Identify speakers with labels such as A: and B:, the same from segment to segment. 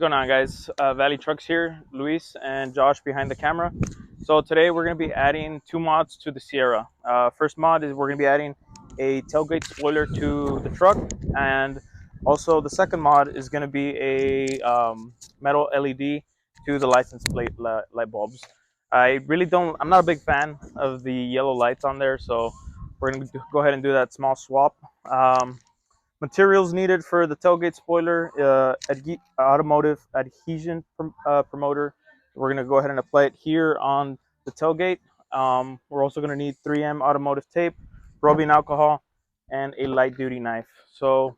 A: going on, guys? Valley Trucks here, Luis and Josh behind the camera. So today we're going to be adding two mods to the Sierra. First mod is we're going to be adding a tailgate spoiler to the truck, and also the second mod is going to be a metal LED to the license plate light bulbs. I'm not a big fan of the yellow lights on there, so we're going to go ahead and do that small swap. Materials needed for the tailgate spoiler: automotive adhesion promoter. We're going to go ahead and apply it here on the tailgate. We're also going to need 3M automotive tape, rubbing alcohol, and a light duty knife. So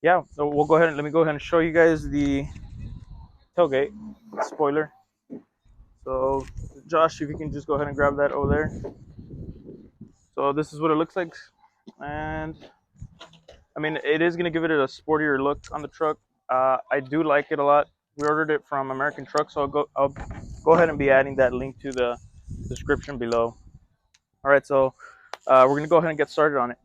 A: yeah, so we'll go ahead and let me go ahead and show you guys the tailgate spoiler. So Josh, if you can just go ahead and grab that over there. So this is what it looks like, and I mean, it is going to give it a sportier look on the truck. I do like it a lot. We ordered it from American Truck, so I'll go ahead and be adding that link to the description below. All right, so we're going to go ahead and get started on it.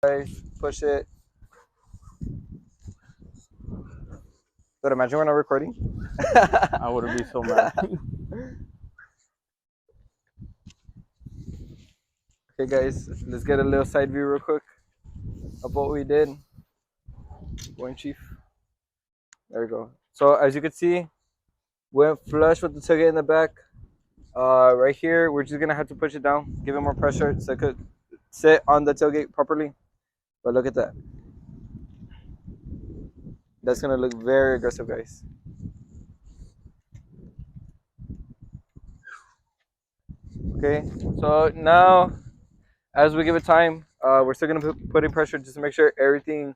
B: Guys, push it. But imagine we're not recording.
A: I wouldn't be so mad.
B: Okay, guys, let's get a little side view real quick of what we did. Going chief. There we go. So as you can see, went flush with the tailgate in the back. Right here, we're just gonna have to push it down, give it more pressure so it could sit on the tailgate properly. But look at that. That's gonna look very aggressive, guys. Okay, so now as we give it time, we're still gonna put in pressure just to make sure everything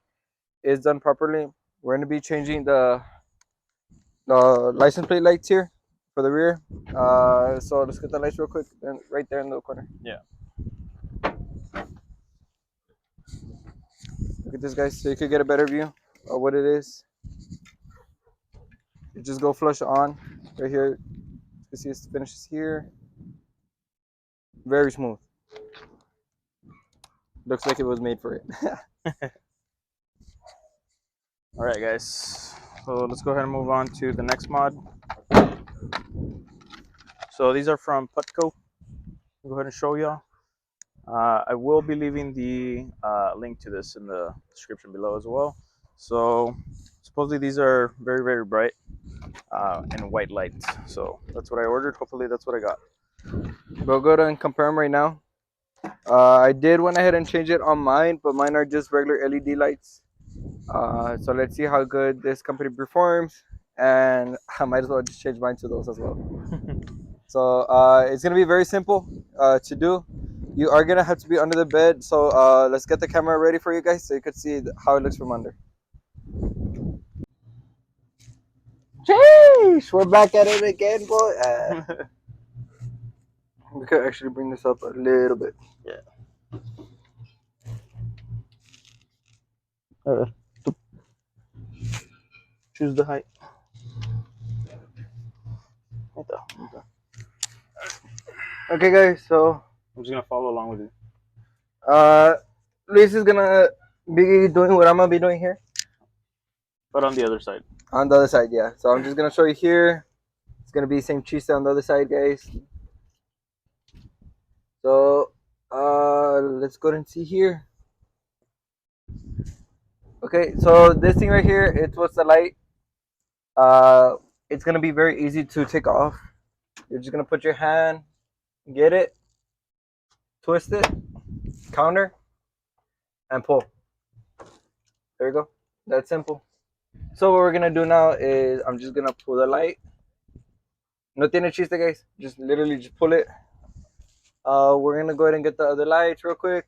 B: is done properly. We're gonna be changing the license plate lights here for the rear. So let's get the lights real quick, and right there in the corner.
A: Yeah.
B: Look at this, guys, so you could get a better view of what it is. You just go flush on right here. You can see it finishes here. Very smooth. Looks like it was made for it.
A: All right, guys. So let's go ahead and move on to the next mod. So these are from PUTCO. I'll go ahead and show y'all. I will be leaving the link to this in the description below as well. So supposedly these are very, very bright and white lights. So that's what I ordered. Hopefully that's what I got.
B: We'll go ahead and compare them right now. I did went ahead and change it on mine, but mine are just regular LED lights. So let's see how good this company performs, and I might as well just change mine to those as well. So it's gonna be very simple to do. You are gonna have to be under the bed. So let's get the camera ready for you guys so you can see how it looks from under. Jeez, we're back at it again, boy. We could actually bring this up a little bit.
A: Yeah. Choose the height.
B: Okay, guys. So
A: I'm just gonna follow along with you.
B: Luis is gonna be doing what I'm gonna be doing here.
A: But on the other side.
B: On the other side, yeah. So I'm just gonna show you here. It's gonna be the same cheese on the other side, guys. So let's go ahead and see here. Okay, so this thing right here, it was the light. It's gonna be very easy to take off. You're just gonna put your hand, get it, twist it, counter, and pull. There you go. That's simple. So what we're gonna do now is I'm just gonna pull the light. No tiene chiste, guys. Just literally just pull it. We're gonna go ahead and get the other lights real quick.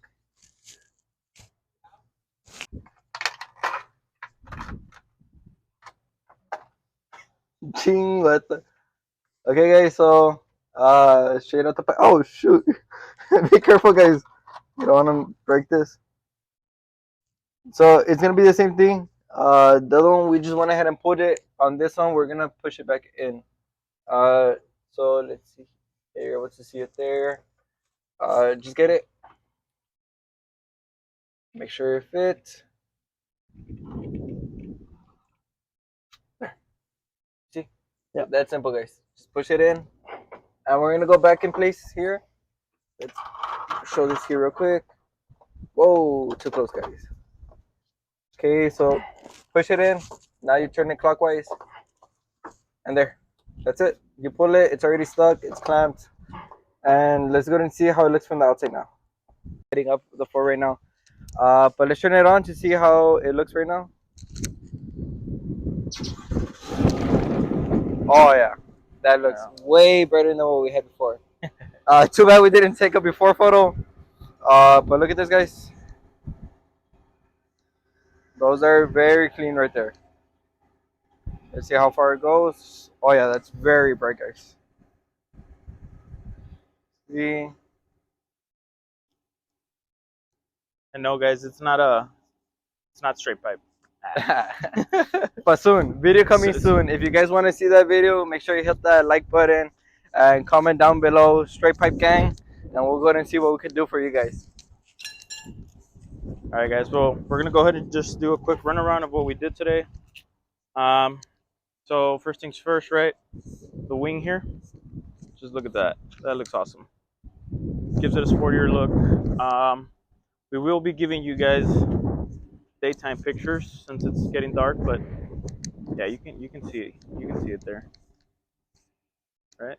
B: Ching, what the? Okay, guys. So straight out the pipe. Oh shoot! Be careful, guys. You don't want to break this. So it's gonna be the same thing. The other one we just went ahead and put it on this one. We're gonna push it back in. So let's see. There, able to see it there. Just get it. Make sure it fits. There. See?
A: Yeah.
B: That's simple, guys. Just push it in. And we're gonna go back in place here. Let's show this here real quick. Whoa, too close, guys. Okay, so push it in. Now you turn it clockwise. And there. That's it. You pull it, it's already stuck, it's clamped. And let's go and see how it looks from the outside now. Setting up the floor right now. But let's turn it on to see how it looks right now. Oh yeah, that looks way better than what we had before. Too bad we didn't take a before photo. But look at this, guys. Those are very clean right there. Let's see how far it goes. Oh yeah, that's very bright, guys. See?
A: And no, guys, it's not straight pipe.
B: But soon, video coming soon. If you guys want to see that video, make sure you hit that like button and comment down below, Straight Pipe Gang, and we'll go ahead and see what we can do for you guys.
A: All right, guys. Well, we're gonna go ahead and just do a quick run around of what we did today. Um, so first things first, right? The wing here. Just look at that. That looks awesome. Gives it a sportier look. We will be giving you guys daytime pictures since it's getting dark, but yeah, you can see it. You can see it there, right?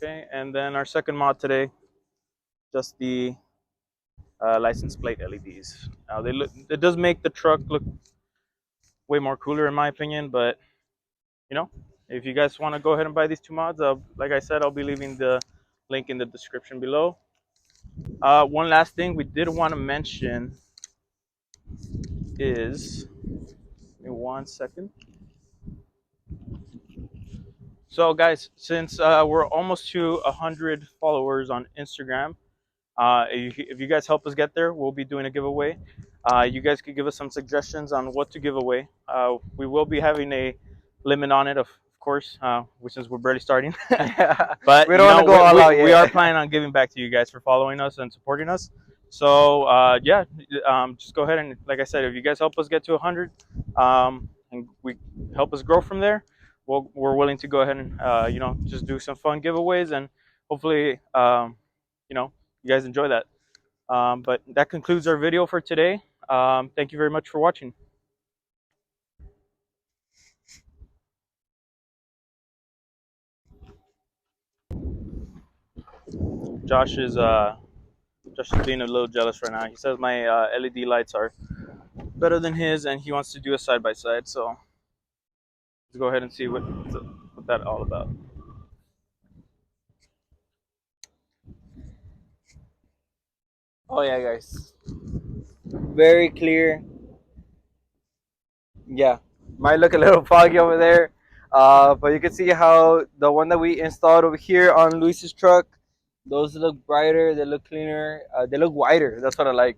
A: Okay, and then our second mod today, just the license plate LEDs. Now they look. It does make the truck look way more cooler in my opinion, but you know, if you guys want to go ahead and buy these two mods, like I said, I'll be leaving the link in the description below. One last thing we did want to mention is, give me 1 second. So guys, since we're almost to 100 followers on Instagram, if you guys help us get there, we'll be doing a giveaway. You guys could give us some suggestions on what to give away. We will be having a limit on it, of course, since we're barely starting. But
B: We don't want to go all out
A: we are
B: yet.
A: planning on giving back to you guys for following us and supporting us. So yeah, just go ahead and, like I said, if you guys help us get to 100, and we help us grow from there, we're willing to go ahead and just do some fun giveaways, and hopefully you guys enjoy that. But that concludes our video for today. Thank you very much for watching. Josh is being a little jealous right now. He says my LED lights are better than his, and he wants to do a side by side. So let's go ahead and see what that all about.
B: Oh yeah, guys. Very clear. Yeah, might look a little foggy over there, but you can see how the one that we installed over here on Luis's truck, those look brighter, they look cleaner, they look whiter. That's what I like.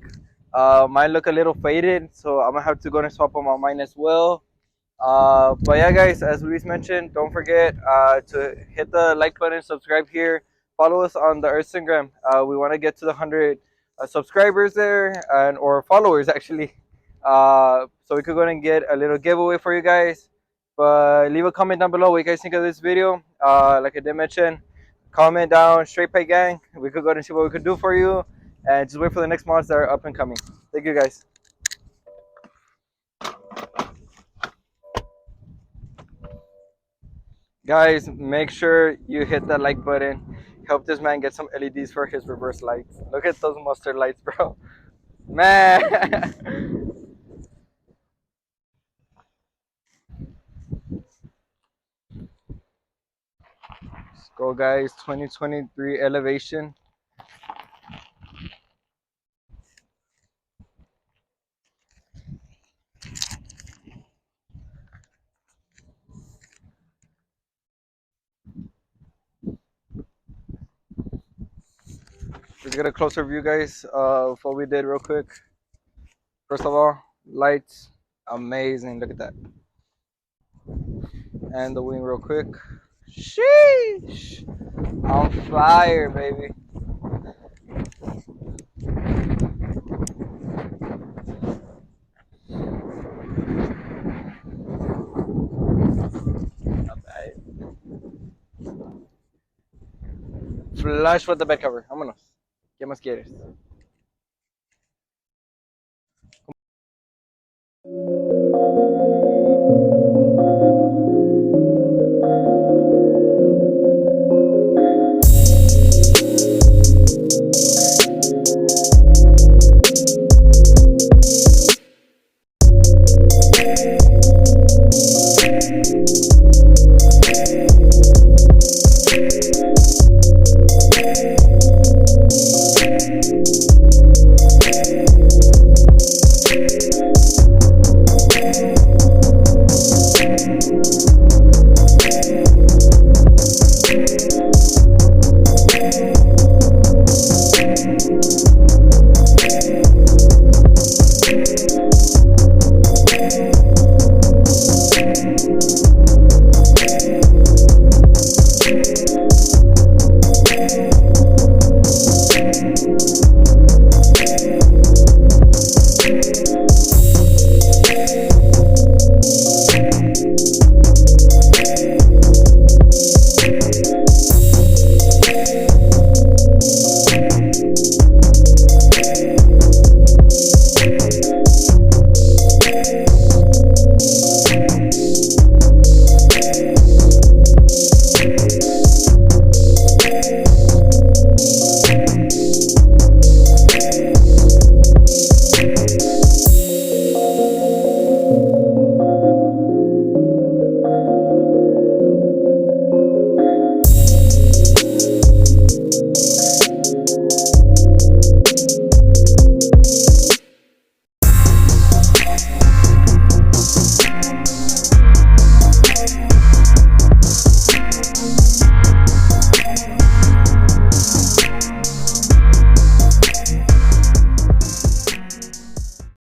B: Mine look a little faded, so I'm gonna have to go and swap them on mine as well. But yeah, guys, as Luis mentioned, don't forget to hit the like button, subscribe here, follow us on the Instagram. We want to get to the 100 subscribers there, and or followers actually. So we could go and get a little giveaway for you guys. But leave a comment down below what you guys think of this video. Like I did mention, comment down Straight Pay Gang. We could go and see what we could do for you, and just wait for the next mods that are up and coming. Thank you, guys. Guys, make sure you hit that like button. Help this man get some LEDs for his reverse lights. Look at those mustard lights, bro. Man. Let's go, guys. 2023 elevation. Let's get a closer view, guys, of what we did real quick. First of all, lights. Amazing. Look at that. And the wing real quick. Sheesh. On fire, baby. Not bad. Flush with the bed cover. Vámonos. ¿Qué más quieres?